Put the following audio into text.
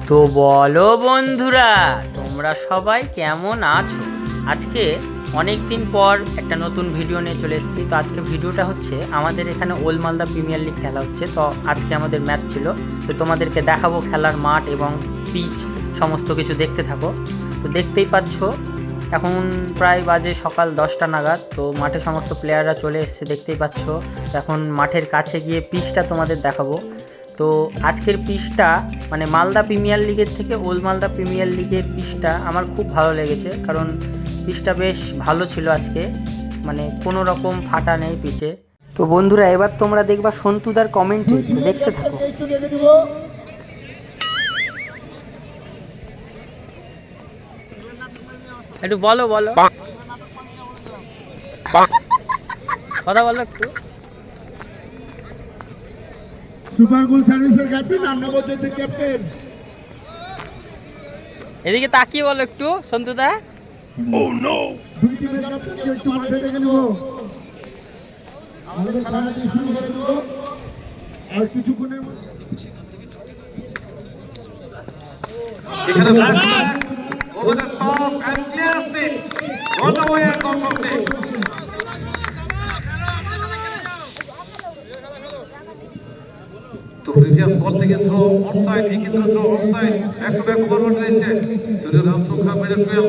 তো বলো বন্ধুরা, তোমরা সবাই কেমন আছো? আজকে অনেক দিন পর একটা নতুন ভিডিও নিয়ে চলে এসেছি। তো আজকে ভিডিওটা হচ্ছে আমাদের এখানে ওল্ড মালদা প্রিমিয়ার লিগ খেলা হচ্ছে। তো আজকে আমাদের ম্যাচ ছিল, তো তোমাদেরকে দেখাবো খেলার মাঠ এবং পিচ সমস্ত কিছু। দেখতে থাকো। তো দেখতেই পাচ্ছ এখন প্রায় বাজে সকাল 10টা নাগাদ। তো মাঠে সমস্ত প্লেয়াররা চলে এসেছে, দেখতেই পাচ্ছ। এখন মাঠের কাছে গিয়ে পিচটা তোমাদের দেখাবো। তো আজকের পিচটা মানে মালদা প্রিমিয়ার লিগের থেকে ওল্ড মালদা প্রিমিয়ার লিগের পিচটা আমার খুব ভালো লেগেছে, কারণ পিচটা বেশ ভালো ছিল আজকে, মানে কোনো রকম ফাটা নেই পিচে। তো বন্ধুরা, এবার তোমরা দেখবা সন্তুদার কমেন্টে, তো দেখতে থাকো। একটু বলো কথা বলো একটু। সুপার গোল সার্ভিসের ক্যাপ্টেন, 9 বছরের ক্যাপ্টেন। এদিকে তাকিয়ে বলো একটু সন্তুদা। ও নো, দুই টিমের ক্যাপ্টেন একটু মাঠে ডেকে নিব। আমাদের খেলাটি শুরু করে দেব আর কিছুক্ষণের মধ্যে। এখানে over the top and clear seat gone away and gone করতে। তো প্রিভিয়াস বল থেকে থ্রো অনসাইড, এই ক্ষেত্রে throw onside, back to back forward রয়েছে। যদিও রান সংখ্যা মেরে 12।